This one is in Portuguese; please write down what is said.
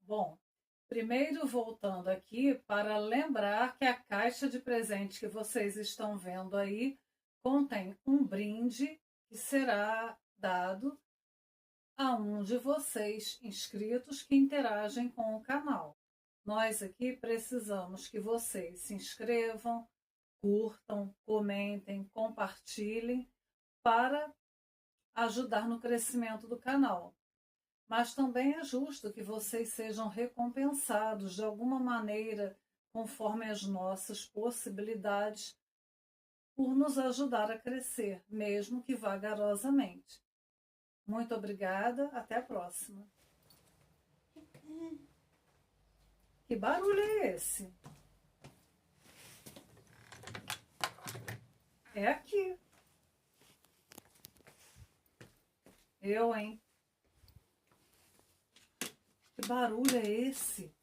Bom, primeiro voltando aqui para lembrar que a caixa de presente que vocês estão vendo aí contém um brinde que será dado a um de vocês inscritos que interagem com o canal. Nós aqui precisamos que vocês se inscrevam, curtam, comentem, compartilhem para ajudar no crescimento do canal. Mas também é justo que vocês sejam recompensados de alguma maneira, conforme as nossas possibilidades, por nos ajudar a crescer, mesmo que vagarosamente. Muito obrigada, até a próxima. Que barulho é esse? É aqui. Eu, hein? Que barulho é esse?